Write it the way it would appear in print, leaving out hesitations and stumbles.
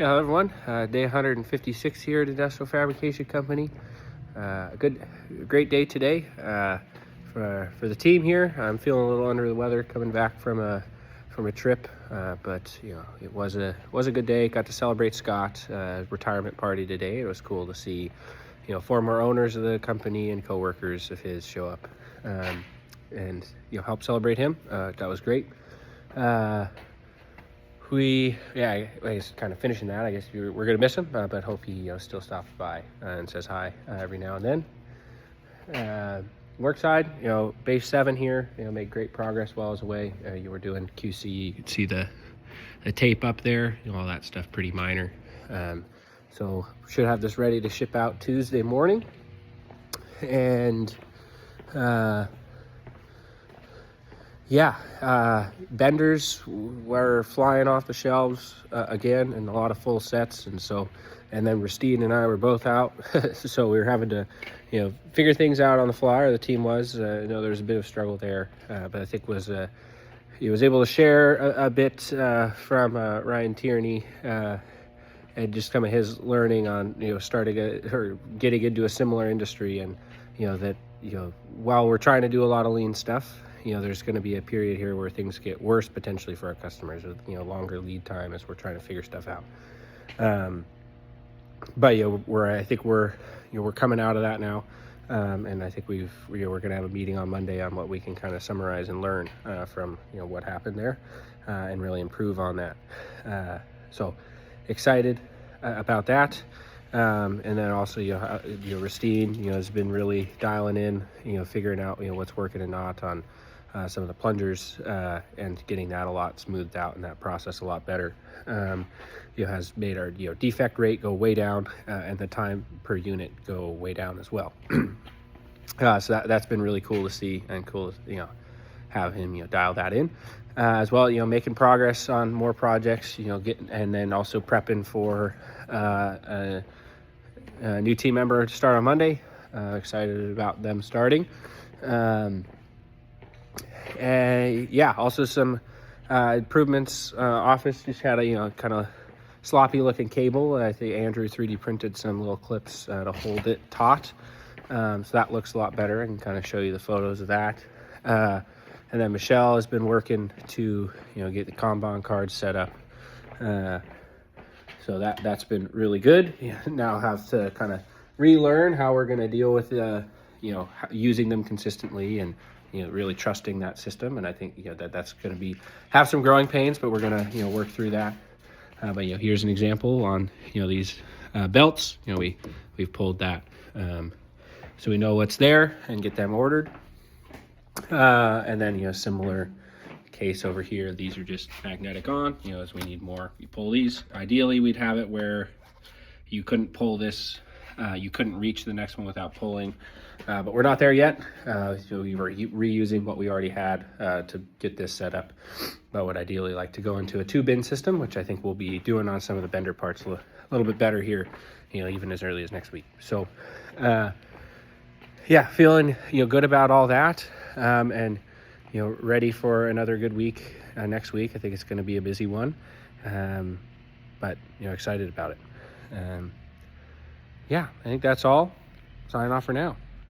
Yeah, hello everyone. Day 156 here at Industrial Fabrication Company. Great day today for the team here. I'm feeling a little under the weather coming back from a trip, but it was a good day. Got to celebrate Scott retirement party today. It was cool to see former owners of the company and coworkers of his show up and help celebrate him. That was great. I guess kind of finishing that. I guess we're gonna miss him, but hope he still stops by and says hi every now and then. Work side, base 7 here, made great progress while I was away. You were doing QC. You could see the tape up there. All that stuff pretty minor. So should have this ready to ship out Tuesday morning, and benders were flying off the shelves again, and a lot of full sets, and then Rastine and I were both out, so we were having to figure things out on the fly, or the team was. I know there was a bit of struggle there, but I think he was able to share a bit from Ryan Tierney and just kind of his learning on getting into a similar industry, and while we're trying to do a lot of lean stuff, there's going to be a period here where things get worse potentially for our customers with longer lead time as we're trying to figure stuff out. But I think we're coming out of that now, and I think we're going to have a meeting on Monday on what we can kind of summarize and learn from what happened there, and really improve on that. So excited about that. And then also Rastine has been really dialing in, figuring out what's working and not on some of the plungers, and getting that a lot smoothed out in that process a lot better. Has made our defect rate go way down, and the time per unit go way down as well. So that's been really cool to see, and cool to have him dial that in as well. Making progress on more projects, and then also prepping for a new team member to start on Monday. Excited about them starting. Also some improvements. Office just had a kind of sloppy looking cable. I think Andrew 3D printed some little clips to hold it taut. So that looks a lot better. I can kind of show you the photos of that. And then Michelle has been working to get the Kanban cards set up. So that's been really good. Now have to kind of relearn how we're going to deal with using them consistently, and really trusting that system. And I think that's going to have some growing pains, but we're going to work through that. But here's an example on these belts. We've pulled that, so we know what's there and get them ordered. And then similar case over here. These are just magnetic on. As we need more, we pull these. Ideally, we'd have it where you couldn't pull this. You couldn't reach the next one without pulling, but we're not there yet. So we were reusing what we already had to get this set up, but would ideally like to go into a 2-bin system, which I think we'll be doing on some of the bender parts a little bit better here, even as early as next week. So feeling good about all that, and ready for another good week next week. I think it's going to be a busy one, but excited about it. I think that's all. Sign off for now.